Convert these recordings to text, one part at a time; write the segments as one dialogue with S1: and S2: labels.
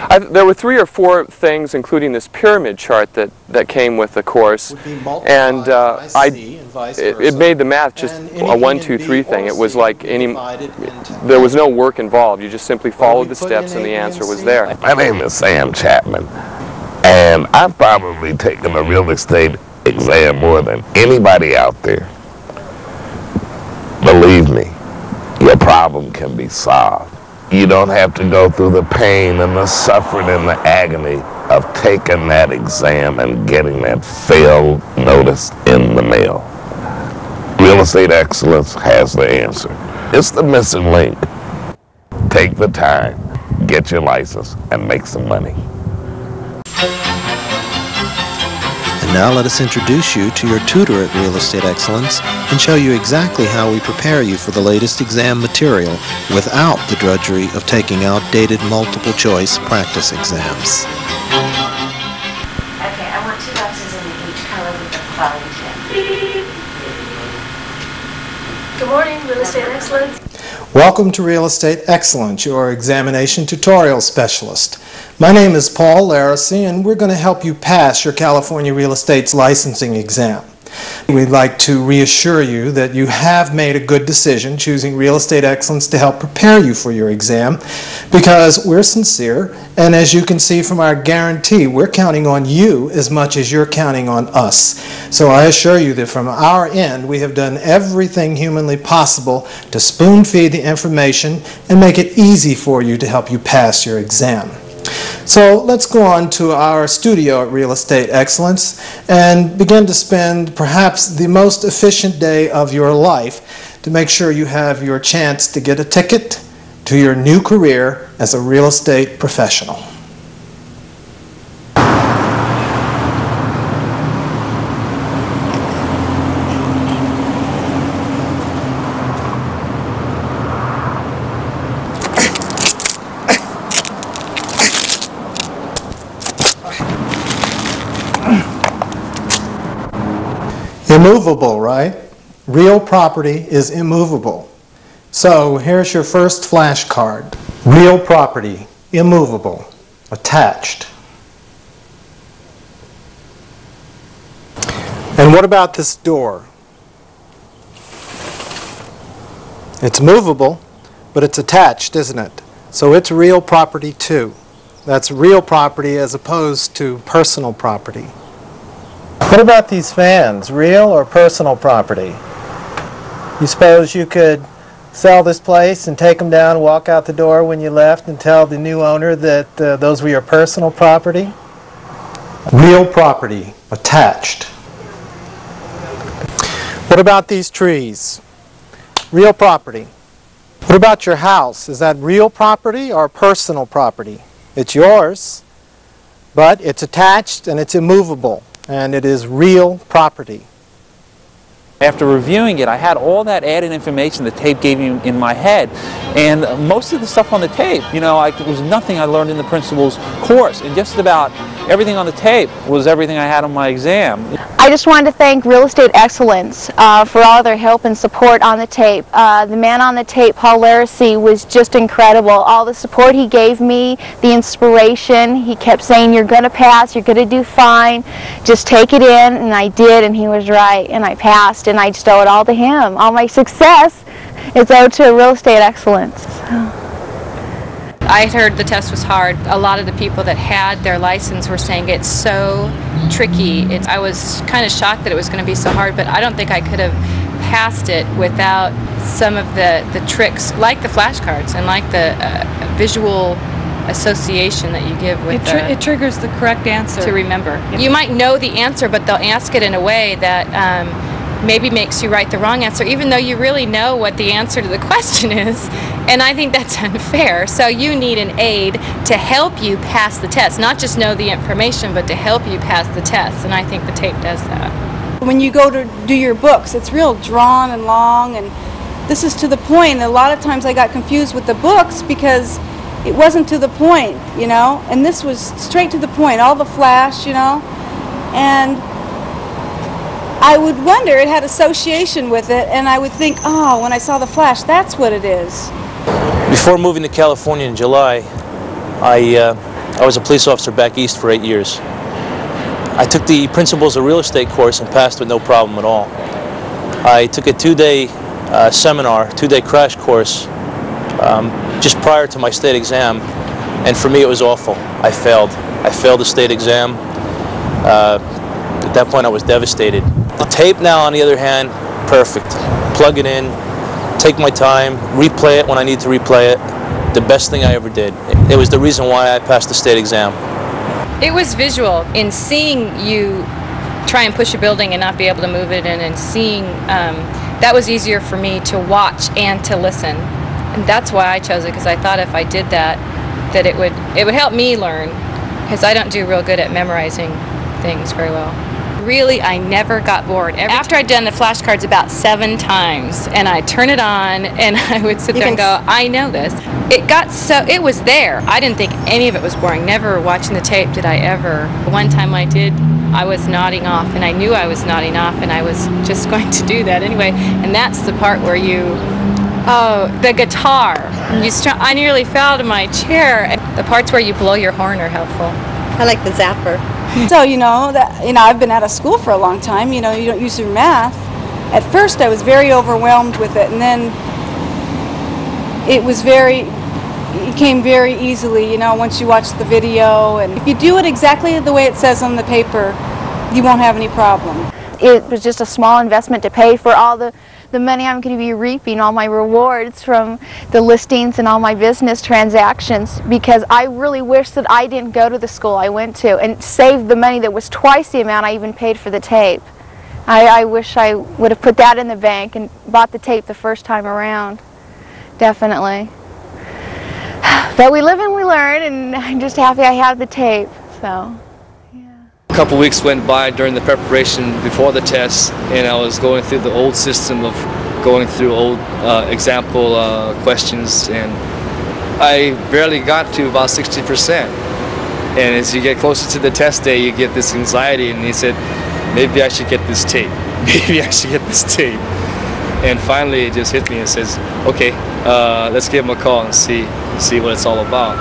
S1: There were 3 or 4 things, including this pyramid chart that came with the course, and it made the math just a 1, 2, 3 thing. It was like there was no work involved. You just simply followed the steps, and the answer was there.
S2: My name is Sam Chapman, and I've probably taken a real estate exam more than anybody out there. Believe me, your problem can be solved. You don't have to go through the pain and the suffering and the agony of taking that exam and getting that fail notice in the mail. Real Estate Excellence has the answer. It's the missing link. Take the time, get your license, and make some money.
S3: And now let us introduce you to your tutor at Real Estate Excellence and show you exactly how we prepare you for the latest exam material without the drudgery of taking outdated multiple choice practice exams.
S4: Okay, I want 2 boxes in each color with the following tip. Good morning, Real Estate Excellence.
S5: Welcome to Real Estate Excellence, your examination tutorial specialist. My name is Paul Larissy, and we're going to help you pass your California Real Estate's licensing exam. We'd like to reassure you that you have made a good decision choosing Real Estate Excellence to help prepare you for your exam, because we're sincere, and as you can see from our guarantee, we're counting on you as much as you're counting on us. So I assure you that from our end, we have done everything humanly possible to spoon feed the information and make it easy for you to help you pass your exam. So let's go on to our studio at Real Estate Excellence and begin to spend perhaps the most efficient day of your life to make sure you have your chance to get a ticket to your new career as a real estate professional. Immovable, right? Real property is immovable. So here's your first flashcard. Real property, immovable, attached. And what about this door? It's movable, but it's attached, isn't it? So it's real property too. That's real property as opposed to personal property. What about these fans? Real or personal property? You suppose you could sell this place and take them down, walk out the door when you left, and tell the new owner that those were your personal property? Real property, attached. What about these trees? Real property. What about your house? Is that real property or personal property? It's yours, but it's attached and it's immovable, and it is real property.
S6: After reviewing it, I had all that added information the tape gave me in my head, and most of the stuff on the tape, you know, it was nothing I learned in the principal's course, and just about everything on the tape was everything I had on my exam.
S7: I just wanted to thank Real Estate Excellence for all their help and support on the tape. The man on the tape, Paul Larissy, was just incredible. All the support he gave me, the inspiration, he kept saying, you're going to pass, you're going to do fine, just take it in, and I did, and he was right, and I passed, and I just owe it all to him. All my success is owed to Real Estate Excellence.
S8: I heard the test was hard. A lot of the people that had their license were saying it's so tricky. I was kind of shocked that it was going to be so hard, but I don't think I could have passed it without some of the tricks, like the flashcards and like the visual association that you give with
S9: it triggers the correct answer.
S8: To remember. You might know the answer, but they'll ask it in a way that maybe makes you write the wrong answer, even though you really know what the answer to the question is. And I think that's unfair. So you need an aid to help you pass the test, not just know the information, but to help you pass the test. And I think the tape does that.
S9: When you go to do your books, it's real drawn and long, and this is to the point. A lot of times I got confused with the books because it wasn't to the point, you know, and this was straight to the point, all the flash, you know, and I would wonder, it had association with it, and I would think, oh, when I saw the flash, that's what it is.
S10: Before moving to California in July, I I was a police officer back east for 8 years. I took the Principles of Real Estate course and passed with no problem at all. I took a 2-day seminar, 2-day crash course just prior to my state exam, and for me it was awful. I failed. I failed the state exam. At that point I was devastated. The tape now, on the other hand, perfect. Plug it in, take my time, replay it when I need to replay it. The best thing I ever did. It was the reason why I passed the state exam.
S8: It was visual. In seeing you try and push a building and not be able to move it in, and seeing that was easier for me to watch and to listen. And that's why I chose it, because I thought if I did that, that it would help me learn, because I don't do real good at memorizing things very well. Really, I never got bored. After I'd done the flashcards about 7 times, and I'd turn it on, and I would sit there and go, I know this. It was there. I didn't think any of it was boring. Never watching the tape did I ever. One time I did, I was nodding off, and I knew I was nodding off, and I was just going to do that anyway. And that's the part where the guitar. I nearly fell to my chair. The parts where you blow your horn are helpful.
S11: I like the zapper.
S9: So, I've been out of school for a long time. You don't use your math. At first I was very overwhelmed with it, and then it came very easily, once you watch the video. And if you do it exactly the way it says on the paper, you won't have any problem.
S7: It was just a small investment to pay for all the money I'm going to be reaping, all my rewards from the listings and all my business transactions, because I really wish that I didn't go to the school I went to and saved the money that was twice the amount I even paid for the tape. I wish I would have put that in the bank and bought the tape the first time around. Definitely. But we live and we learn, and I'm just happy I have the tape. So.
S12: A couple weeks went by during the preparation before the test, and I was going through the old system of going through old example questions, and I barely got to about 60%. And as you get closer to the test day, you get this anxiety, and he said, maybe I should get this tape. Maybe I should get this tape. And finally it just hit me and says, okay, let's give him a call and see what it's all about.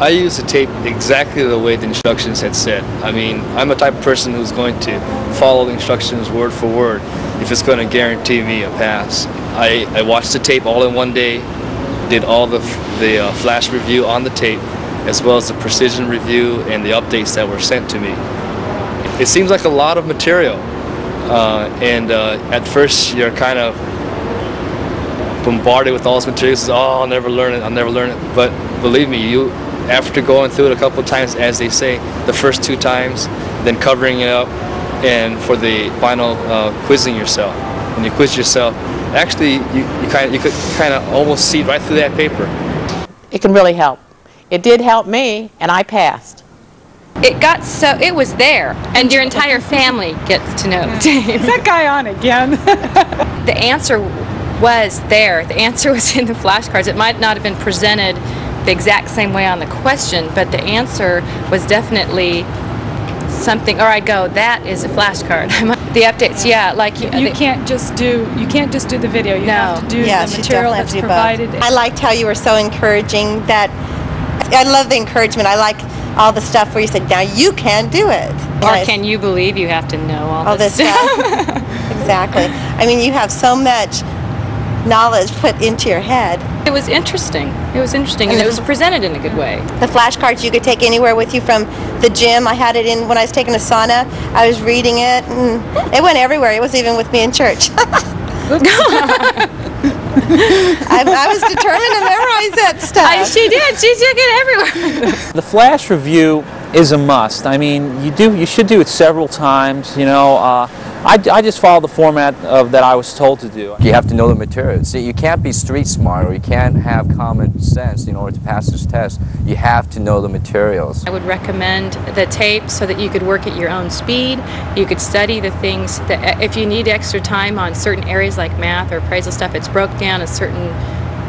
S12: I use the tape exactly the way the instructions had said. I mean, I'm a type of person who's going to follow the instructions word for word if it's going to guarantee me a pass. I watched the tape all in one day, did all the flash review on the tape, as well as the precision review and the updates that were sent to me. It seems like a lot of material, and at first you're kind of bombarded with all this material. Oh, I'll never learn it, I'll never learn it. But believe me, after going through it a couple of times, as they say, the first 2 times, then covering it up, and for the final quizzing yourself. When you quiz yourself, actually you could kind of almost see right through that paper.
S13: It can really help. It did help me, and I passed.
S8: It was there, and your entire family gets to know the tape.
S9: Is that guy on again?
S8: The answer was there. The answer was in the flashcards. It might not have been presented the exact same way on the question, but the answer was definitely something. Or I go, that is a flashcard. The updates, yeah, like
S14: you can't just do the video. You have to do the material that's provided.
S11: I liked how you were so encouraging. I love the encouragement. I like all the stuff where you said, now you can do it.
S8: Or can you believe you have to know all this stuff?
S11: Exactly. I mean, you have so much knowledge put into your head.
S8: It was interesting. It was interesting, and it was presented in a good way.
S11: The flashcards you could take anywhere with you from the gym. I had it in when I was taking a sauna. I was reading it, and it went everywhere. It was even with me in church. I was determined to memorize that stuff.
S8: She did. She took it everywhere.
S6: The flash review is a must. I mean, you should do it several times. I just follow the format that I was told to do.
S15: You have to know the material. See, you can't be street smart, or you can't have common sense in order to pass this test. You have to know the materials.
S8: I would recommend the tape so that you could work at your own speed. You could study the things that, if you need extra time on certain areas like math or appraisal stuff, it's broke down in certain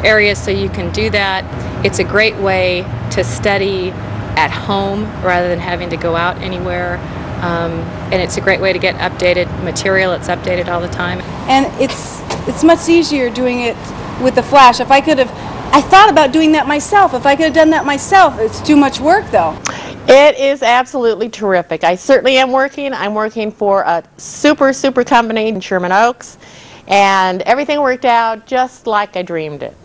S8: areas so you can do that. It's a great way to study at home rather than having to go out anywhere. And it's a great way to get updated material. It's updated all the time.
S9: And it's much easier doing it with the flash. I thought about doing that myself. If I could have done that myself, it's too much work though.
S13: It is absolutely terrific. I certainly am working. I'm working for a super company in Sherman Oaks, and everything worked out just like I dreamed it.